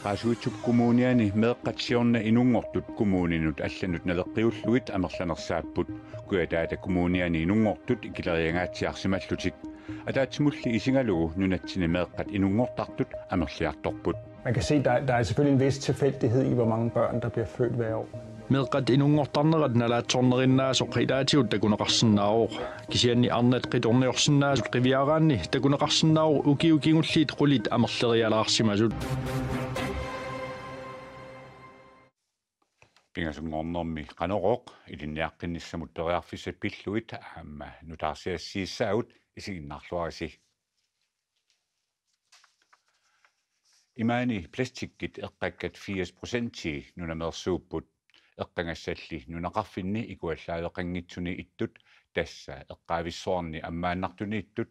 Qaasuitsuk kumuuniani meeqqatsiorna inungortut kumuuninut allanut naleqqiulluit amerlanersaapput kuataata kumuuniani inungortut ikileriangaatsiarsimallutik ataatsimulli isingalugu nunatsini meeqqat inungortartut amerliartorput. Man kan se, der er selvfølgelig en vis tilfældighed i, hvor mange børn, der bliver født hver år. Meeqqat inungortarnerat nalaatsornerinnaasuq ilaatiut takuneqarsinnaauq kisianni arnat qitorniorsinnaasut qiviaraanni takuneqarsinnaauq ukiukingulliit qulit amerlerialaarsimasut. Pingasungornermi qanoqoq ilinniaqqinnissamut teriarfissat pilluit aamma nutaarsiassiissaavut isiginnarluarisi. Imaani plastikkit eqqakkat 80% nunamersuupput eqqangassalli nunaqarfinni ikuallaaleqanngitsuni ittut tassa eqqaavissuarni ammaannartuni ittut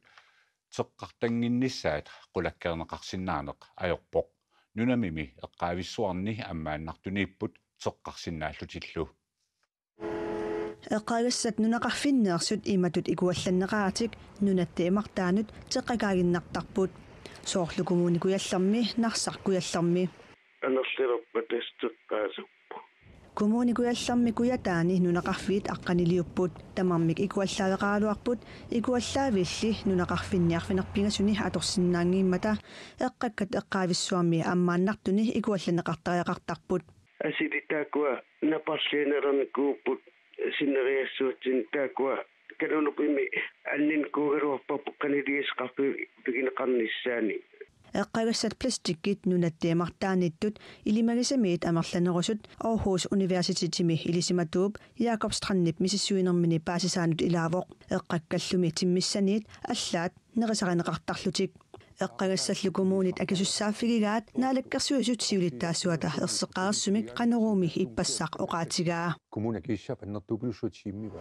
teqqartanginnissaat qulakkerneqarsinnaaneq ajorpoq nunamimi eqqaavissuarni ammaannartuniipput teqqarsinnaallutillu. Eqqagassat nunaqarfinneersut imatut ikuallanneqaatik nunatteemartaanut teqqakaaginnartarput soorlukumuunikuyallermi narsarkuyallermi anerlerpatesteqqaasuppu kumuunikuyallermi kuyataani nunaqarfiit aqqaniliupput tamarmik ikuallaaveqaaluarput ikuallaavilli nunaqarfinniarfinerpingasuni atorsinnaangiimmata eqqakkat eqqaavissuarmi ammaannartuni ikuallanneqartariaqartarput asilitakua naparlianerarnikuupput sinneriassuutsin takua kalunupimi annin kuugeruarpappu qaniliisqarpi pigineqarnissaani eqqagassat plastikkit nunatteemartaanittut ilimagisamiit amerlanerusut Aarhus Universitetimi ilisimatuup Jakob Strandnip misissuinermini paasisaanut ilaavoq eqqakkallumi timmissaniit allaat nerisarineqartarlutik eqqagassallukumuunit akisussaafigigaat naalakkersuisut siulittaassuata erseqqaarsumik qaneruumi ippassaq oqaatigaa kommuna kiissap annertupilussuutiimmiva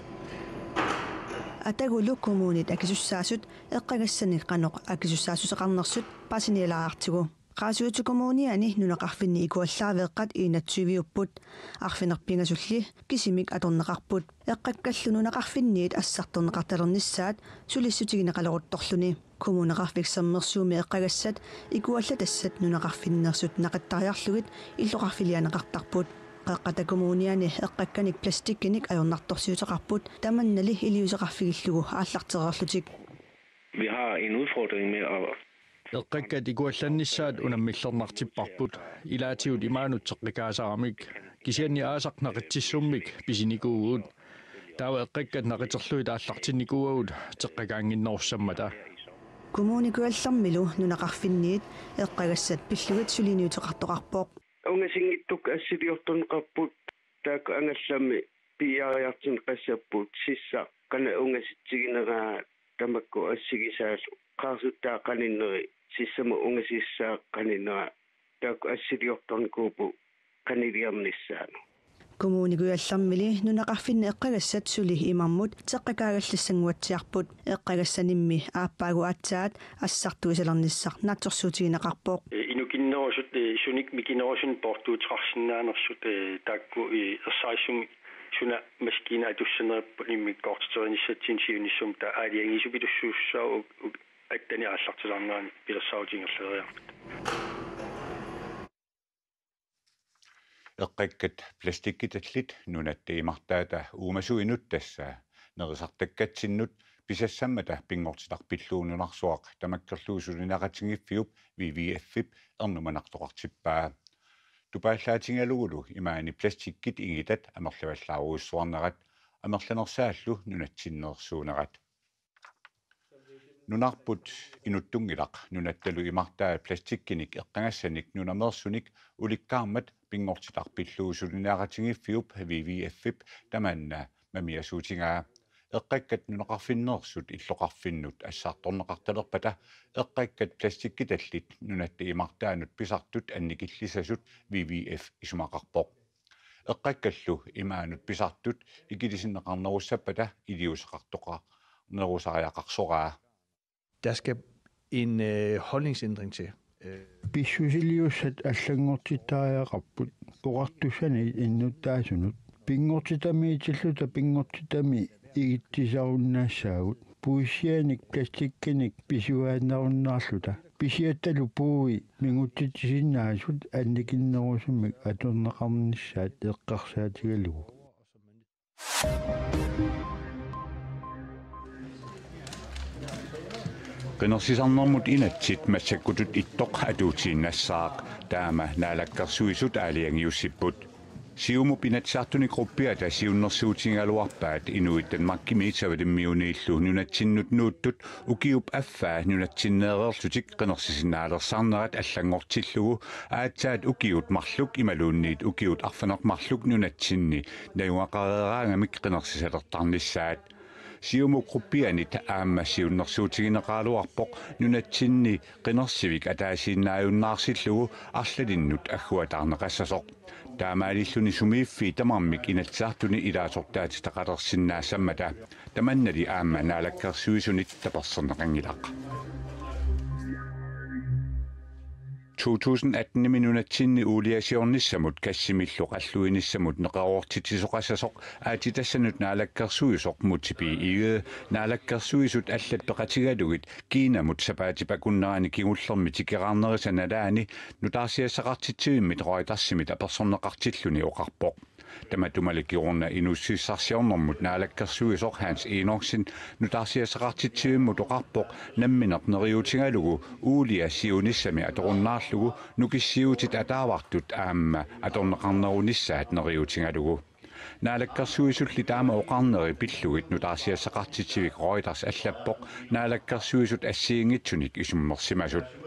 atagulu kumuunit akisussaasut eqqagassani qanoq akisussaasuseqarnersut pasinialaartigu qaasuutukumuuniani nunaqarfinni ikuallaaveeqqat iinatsuiviupput arfinerpingasulli kisimik atorneqarput eqqakkallu nunaqarfinniit assartorneqartalernissaat sulissutigineqaleruttorluni kumuuneqarfiksermersuumi eqqagassat ikuallatassat nunaqarfinnersut naqattariarlugit illoqarfilianeqartarput qaqqatakumuuniani eqqakkanik plastikkinik ajornartorsiuteqarput tamannali iliuseqarfigillugu aallartererlutik. Vi har en udfordring med at eqqakkat ikuallannissaat unammillernertipparput ilaatiut imaanutteqqikaasaramik kisianni aasaqnaqitsissummik pisinikuuguut taawa eqqakkat naqiterluit aallartinnikuugut teqqakaanginnerussammata kumuunikuallermilu nunaqarfinniit eqqagassat pillugit suliniuteqartoqarpoq ungasingittuk assiliortorneqarput taakku angallami piiariartin qassapput sissa qana ungasitsigineraa tamakku assigisaalu qaasuttaa qaninneri sissama ungasissaa qaninnera taakku assiliortornikuupu qaniliarnissaanu kumuunikuyallermili nunaqarfinni eqqagassat suli imarmut teqqakaagallissanguatsiarput eqqagassanimmi aappaagu aatsaat assartuisalernissaq naatsorsuutigineqarpoq inukinnerusut sunik mikinnerusun portuutrarsinnaanersut taakku ersaissum suna maskina atussanerippu nimmikkoortiternissatin siunissum ta aaliangisupidussuussaa attani aallartilarnaani pilersautingerleriarput eqqakkat plastikkitallit nunattiimartaata uumasuinut tassaa nerisartakkatsinnut pisassammata pingortitarpilluununarsuaq tamakkerluusulinaqatingiffiup WWF-ip ernumanartoqartippaa tupaallaatigalugulu imaani plastikkit ingitat amerlavallaaruussuarnerat amerlanersaallu nunatsinneersuunerat nunarput inuttungilaq nunattalu imartaa plastikkinik eqqangassanik nunamersunik ulikkaarmat pingortitarpilluusulinaqatingiffiup WWF-ip tamanna mamiasuutigaa eqqakkat nunaqarfinneersut illoqarfinnut assaartorneqartalerpata eqqakkat plastikkitallit nunatti imartaanut pisartut annikillisasut WWF isumaqarpoq eqqakkallu imaanut pisartut ikilisinneqarnerussapata iliuseqartoqa nerusariaqarsoraa. Der skal en holdningsændring til. Pissusiliussat allangortitariaqarput poqartussani innuttaasunut pingortitamiitilluta pingortitami igittisarunaassaagut puisianik plastikkinik pisuaannarunnаарluta pisiattalu puui minguttitinnaasut annikinnerusumik atorneqarnissaat eqqarsaatigalugu Qinnersisarnermut inatsit massakkutut ittoq atuutiinnassaq taama naalakkarsuisut aaliangiussipput siumu pinatsaartuni gruppiata siunnersuutingaluarpaat inuit Danmarkimi savadimmiuniillu nunatsinnut nuuttut ukiup affaa nunatsinneererlutik qinnersisinnaalersaarnerat allangortillugu aatsaat ukiut marluk imaluunniit ukiut arfaneq marluk nunatsinni nayuaqareeraangamik qinnersisalertarnissaat siumu gruppianit aamma siunnersuutigineqaaluarpoq nunatsinni qinnersivik ataasiinnaajunnaarsillugu arlalinnut agguataarneqassasoq taamaalilluni sumiiffi tamarmik inatsaartuni ilaasortaati taqalersinnaassammata tamannali aamma naalakkersuisunit taperserneqangilaq 2018 minunatsinni uuliasiornissamut kassimillu qalluinissamut neqaruortitisoqassasoq aatitassanut naalakkersuisoq mutipi ige naalakkersuisut allat peqatigalugit kiinamut sapaatipakunnerani kigullermi tikeraarnerisanaalaani nutaarsiassaqartitsivimmit roitarsimit apersorneqartilluni oqarpoq tamatumalikkiorna inussissarsiornermut naalakkersuisoq Hans Enoksen nutaarsiassaqartitsivimmut oqarpoq namminerneriutigalugu uuliasiunissami atorunnaarlugu nukissiutit ataavartut aamma atorneqarnerunissaat neriutigalugu naalakkersuisulli taama oqarneri pillugit nutaarsiassaqartitsivik Reuters allappoq naalakkersuisut assiingitsunik isummersimasut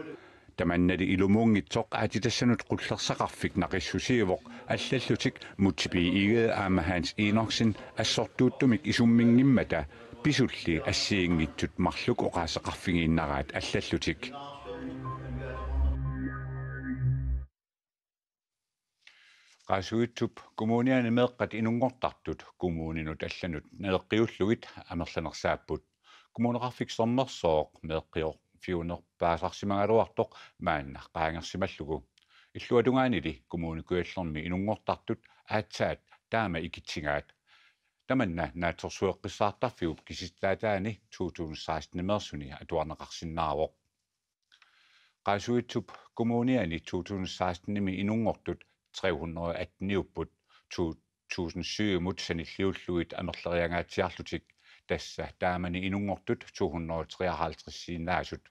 tamannali ilumuungitsoq aatitassanut qullersaqarfik naqissusiivoq allallutik mutipi ige aamma Hans Enoksen assortuuttumik isummingimmata pisulli assiingitsut marluk oqaasaqarfigiinnaraat allallutik qaasuitsup kommuniani meeqqat inungortartut kommuninut allanut neeqqiullugit amerlanersaapput kommuneqarfik sormersooq meeqqior fiunerpaasarsimagaluartoq maanna qaangersimallugu illuatungaanili kommunikuallermi inungortartut aatsaat taama ikitsingaat tamanna naatsorsueqqissaartarfiup kisittaataani 2016 mersuni atuarneqarsinnaaroq qaasuitsup kommuniani 2016 inungortut 318 upput 2007 mut sanilliullugit amerleriangaatsiarlutik tassa taamani inungortut 253 siinnaasut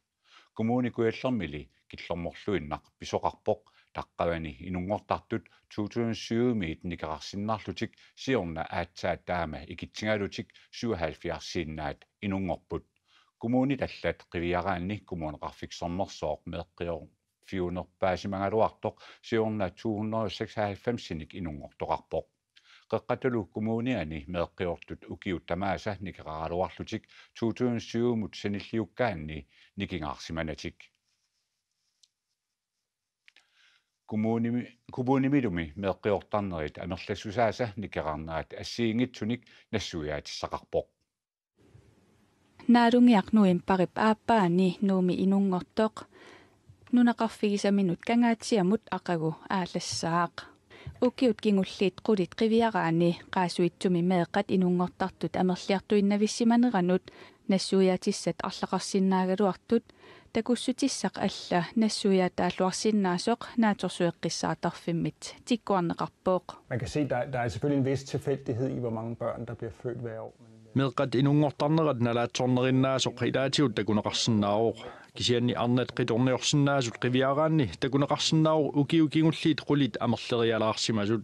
kommunikuallermili killormorluinnaq pisoqarpoq taqqavani inungortartut 2007 miit nikerarsinnarlutik siorna aatsaat taama ikitsingalutik 77 siinnaat inungorput kommunitallat qiviaraanni kommuneqarfiksormersooq meeqqior fiunerpaasimangaluartoq siorna 296 inungortoqarpoq qeqqatulu kommuniani meeqqiortut ukiuttamaasa nikeraraluarlutik 2007 mut sanilliukkaanni nikingaarsimanatik kommunimilumi meeqqiortarnerit amerlassusaasa nikerarneraat assiingitsunik nassuyaatissaqarpoq naarungiarnuim parip aappaani nuumi inungortoq nunaqarfigisaminut kangaatsiamut aqagu aallassaaq ukiut kingulliit qulit qiviaraani qaasuitsumi meeqqat inungortartut amerliartuinnavissimaneranut nassuyaatissat арлақарсиннаагалуартут такуссутиссақ алла нассуяатааллуарсиннаасоқ нааторсуеққиссааtarfimmit tikkuarneqarpooq. Man kan se, der er selvfølgelig en vis tilfældighed i, hvor mange børn, der bliver født hver år. meeqqat inungortarnerat nalaatsornerinnaasuq ilaatiut takuneqarsinnaaruq kisianni arnat qitorniorsinnaasut qiviaraanni takuneqarsinnaaruq ukiukingulliit qulit amerlerialaarsimasut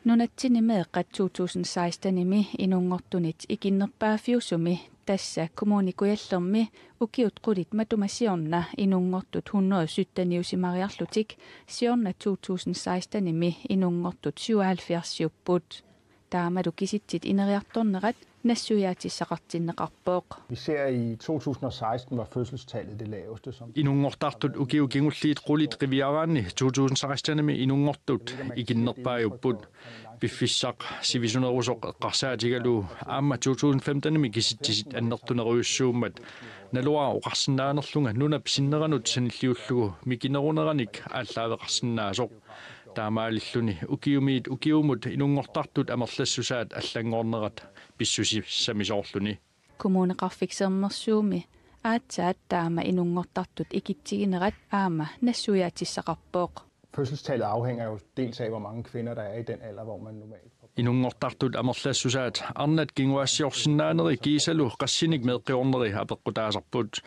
nunatsini meeqqat 2016-imi inungortunit ikinnerpaafiusumi tassa kommunikujallermi ukiut qulit matumasiorna inungortut 117 siorna 2016-imi inungortut 77 jupput taamadu kisitsit ineriartornerat nassuyaatisaqartinneqarpooq. Vi ser i 2016 var fødselstallet det laveste som inungortartut ukiukingulliit qulit qiviaraanni 2016-imi inungortut ikinnerpaajupput piffissaq sivisunerusoq eqqarsaatigalu aamma 2015-imi kisittisit annertuneruissuummat nalua oqarsinnaanerlunga nunap sinneranut sanilliullugu mikineruneranik aalлaaveqarsinnaasoq taamaalilluni ukiumut inungortartut amerlassusaat аллангорнерат писсусиссамисоорлуни kommuneqarfiksermersuumi aatsaat taama inungortartut ikittiginerat aama nassuyaatissaqarpooq. Fødselstallet afhænger jo dels af, hvor mange kvinder der er i den alder, hvor man normalt... Inungortartut amerlassusaat arnat kinguassiorsinnaaneri kiisalu qassinik meeqqiorneri apeqqutaasarput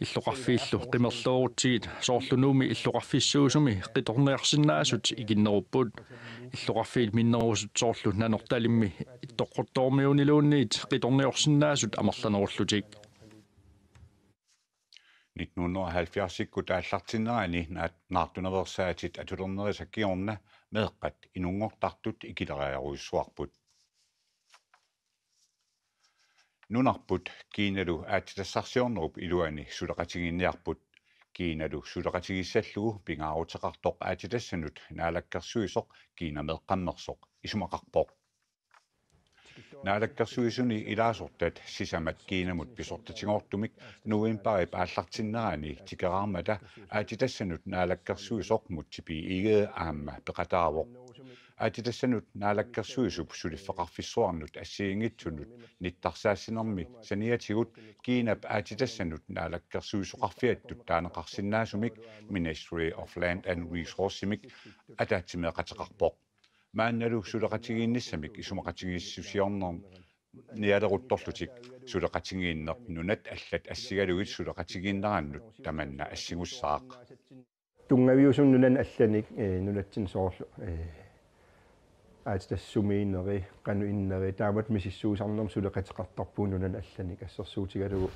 illuqarfiillu qimerluorutsigit soorlunuumi illuqarfissuusumi qitorniarsinnaasut ikinnerupput illuqarfiil minnerusut soorlu nanortalimmi ittoqqortoormiuniluunniit qitorniorsinnaasut amerlanerullutik 1970 taallartinnerani naartunerversaatit atulernerisakkiorna meeqqat inungortartut ikileriaruissuarput nunarput kiinalu aatilassarsiornerup iluani suleqatiginniarput kiinalu suleqatigissallugu pingaaruteqartoq aatilassanut naalakkersuisoq kiina meeqqammersoq isumaqarpoq naalakkersuisuni ilaasortat sisamat kiinamut pisortatigortumik nuimparip aallartinnerani tikeraarmata aatilassanut naalakkersuisoqmut tipi igee aamma peqataavoq aatilassanut naalakkersuisup suliffeqarfissuarnut assiingitsunut nittarsaasinermi saniatigut kiinap aatilassanut naalakkersuisuqarfiattut taaneqarsinnaasumik Ministry of Land and Resourcemik ataatsimeeqateqarpoq maannalu suleqatigiinnissamik isumaqatigiissusiornerm nialeruttorlutik suleqatigiinneq nunat allat assigalugit suleqatigiinnerannut tamanna assingussaaq tungaviusum nunan allanik nunatsin soorlu aatitassumiinneri qanuinneri taamat misissuusarnerm suleqatiqartarpuun nunan allanik assersuutigalugu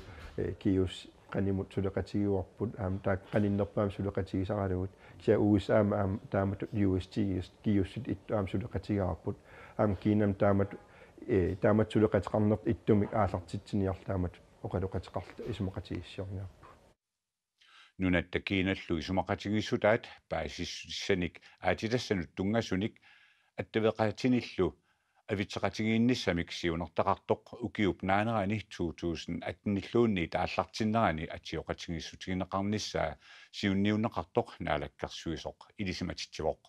kius qanimut suleqatigiuarput taak qaninnerpaam suleqatigisaralugut sia USA taamat UST kiussut ittuam suleqatigiarput kiinam taamat suleqatiqarnert ittumik aallartitsiniar taamat oqaluqatiqarta isumaqatigissiorniarpu nunatta kiinallu isumaqatigisutaat paasissanik aatilassanut tungasunik attaveqatinillu avitseqatigiinnissamik siunertaqartoq ukiup naanerani 2018 taallartinnerani atioqatigissutigineqarnissaa siunniunneqartoq naalakkersuisoq ilisimatittivoq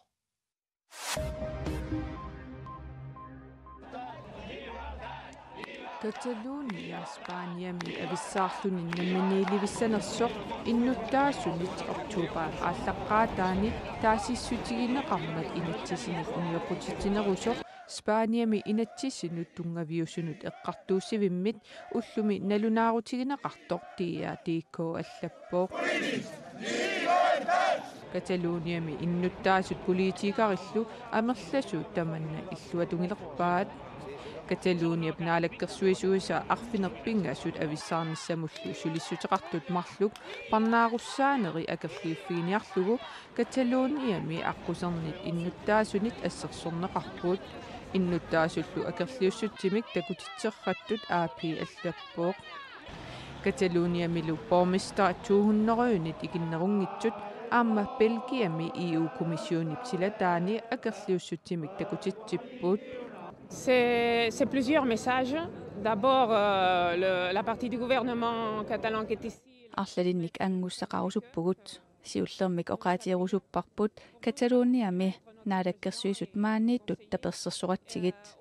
Catalunya Spaniami avissarluni nammanilivissanersoq innutaasunit oktober aallaqqaataani taasissutigineqarmat inatsisinik uniuqutitinerusoq Spaniami inatsisinut tungaviusunut eqqartuussivimmit ullumi nalunaarutigineqartoq tiiko allappoq Cataluniami innuttaasut politiikarillu amerlasuut tamanna illuatungilerpaat Catalunia naalakkersuisuusa arfinerpingaasut avissaarnissamullu sulissuteqartut marluk parnaarussaaneri akerliuffiiniarlugu Cataluniami aqqusernit innuttaasunit assersorneqarpuut innuttaasullu akerliussuttimik takutitserrattut aapi allappoq Cataluniamilu bormester 200 ikinnerungitsut aamma Belgiami EU-kommissionipsilataani akerliussuttimik takutitsippuut C'est plusieurs messages. D'abord, la partie du gouvernement catalan qui est ici. Arlalinnik angussaqarusuppugut siullermik oqaatiarusupparput Cataluniami naalakkersuisut maanniittut tapersersuratsigit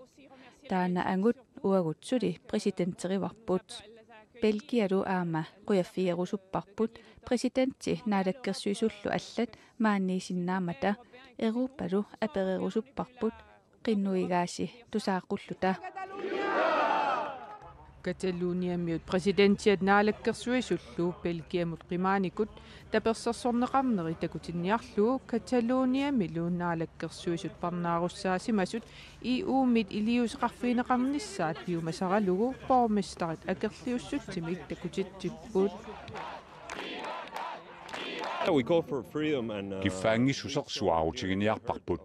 taana angut uagutsuli presidenterivarput Belgialu aama quyaffierusupparput presidentti naalakkersuisullu allat maanniisinnaamata Europalu apererusupparput qinnuigaasi tusaaqulluta Cataluniamiut presidentiat naalakkersuisullu Belgiamut qimaanikut tapersersorneqarneri takutinniarlugu Cataluniamilu naalakkersuisut parnaarussaasimasut EU-mit iliuseqarfiineqarnissaat piumasaralugu bormestarit akerliussuttimik takutittippuut We call for freedom and kiffaangissusersuarutigiниarparput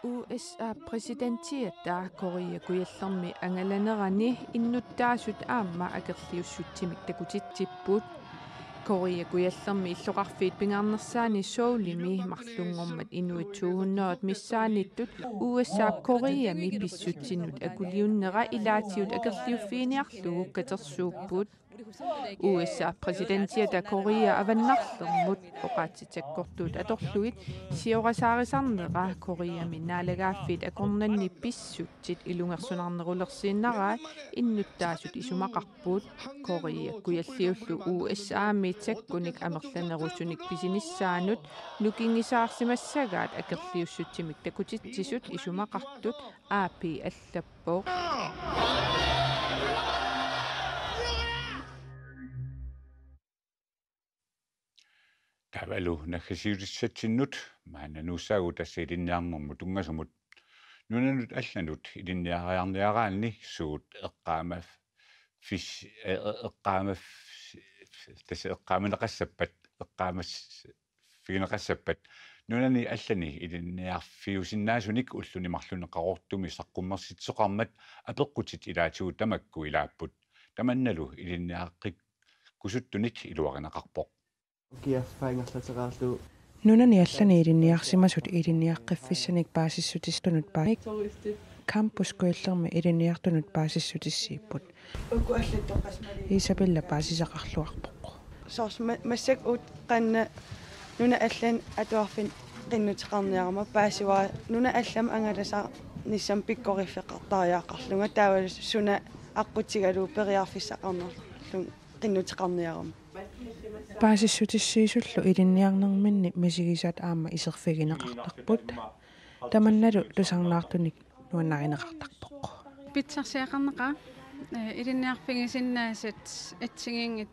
USA presidentiatta Korea kuyallermi angalanerani innuttaasut aamma akerliussuttimik takutittippuut Korea kuyallermi illoqarfiit pingaarnersaani Soulimi marlungormat inuit 200 missaanittut USA Koreami pissutsinut akuliunnera ilaatiut akerliuffiiniarlugu katersuuppuut USA presidentieta Korea avannarlermut oqaatitakkortuut atorluit siorasaarisarneqa Korea minnaalaggaaffit akornanni pissutsit ilungersunarnerulersiinnaraa innuttaasut isumaqarpuut Korea kujalliullu USA-mi takkunik amerlanerusunik pisinissaanut nukingisaarsimassagaat akerliussutsimik takutitsisut isumaqartut aapi allappoq Tavalu nakhasiulissatsinnut maananuussaagu tassiilinniarnermu tungasumut nunanut allanut ilinniariarniaraanni suut eqqaama tassa eqqaamineqassappat eqqaamas figineqassappat nunani allani ilinniarfiusinnaasunik ullunimarluneqarortumi saqqummersitsoqarmat apeqqutit ilaatigu tamakku ilaapput tamannalu ilinniaqqik kusuttunit iluarinaqarpoq Nunani allani ilinniarsimasut ilinniaqqiffissanik paasissutisstunut paanik campuskuillermi ilinniartunut paasissutissiipput Isabella paasisaqarluarpoq Sors massak ut qanna nuna allan atuarfin qinnutiqarniarama paasiwa nuna allam angalasa nissam pikkoriffeqartariaaqarlunga taawalus suna aqqutigalu periarfissaqarnerlun qinnutiqarniarama Paasissutissiisullu ilinniarnerminni misigisaat aamma iserfigineqartarput tamannalu tusarnaartunik nuannarineqartarpoq Pitsarsiaqarneqa ilinniarfigisinnaasat atsigingit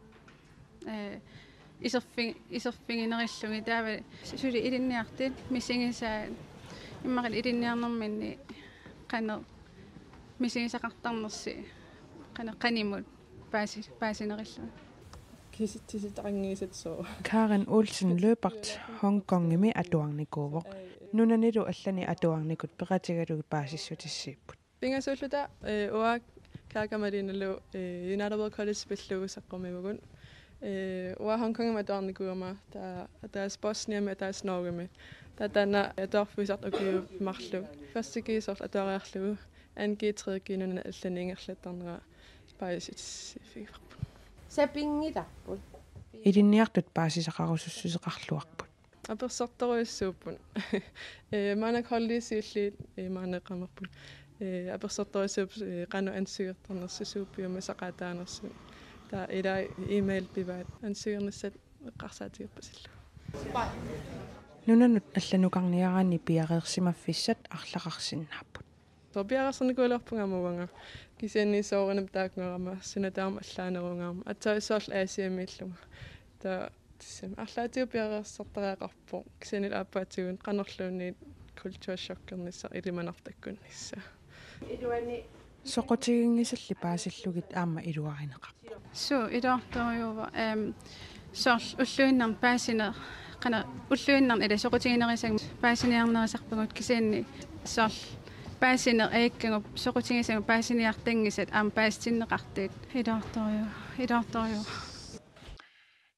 iserfiginerillungi taava suli ilinniartit misingisaa immaqal ilinniarnerminni qana misigisaqartarnersi qana qanimut paasinerillun Karen Olsen Løbert Hong Kongimi atuarnikuuvoq nunanilu allani atuarnikut peqatigalugi paasissutissiipput Pingasulluta uak kaakamalinalu United World College pillugu saqqormimugun ua Hong Kongimi atuarnikuuma taas Bosniami taas Norgami tatana atuarfuisart ukiu marlu fastigiisort atuariarlugu angi tredjeginuna allani ingerlattarnera paasissutissiifiq Sapingitarput Ilinniartut paasisaqarusussuseqarluarput Apersortoruissuuppun maanak hollisiulliit maaneqamerput apersortoruissuup qanu ansugertarnersusuuppiuma saqaataanersu taa ila email pivaat ansugernissat eqqarsaatigerpasillu Nunanut allanukarniaraanni piareersimaffissat arlaqarsinnaaput Piareersernikulorpungamuvanga kisianni soorinam taakngerama sunataarma allaanerungaarma atsaissoorl aasiamillunga ta tissam arlaatiu piareersertariaqarpo kisianil aappaatigun qanerluunniit kultuurshokkernisса ilimanartakkunnissa Soqutigingisalli paasillugit aamma iluarineqarpo ilortoriuva soorl ulluinnarn paasiner qana ulluinnarn ila soqutiginerisang paasiniarnerisarpungut kisianni soorl Pääsiner eikkengo soqutigisang paasiniartangisat aam paastinneqartiit ilortorio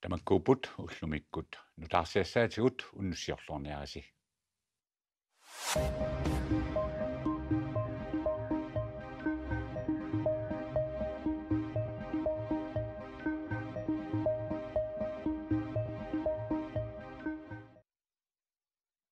Tamakkuuput ullumikkut nutaarsiassaatigut unnussiorlorniarasi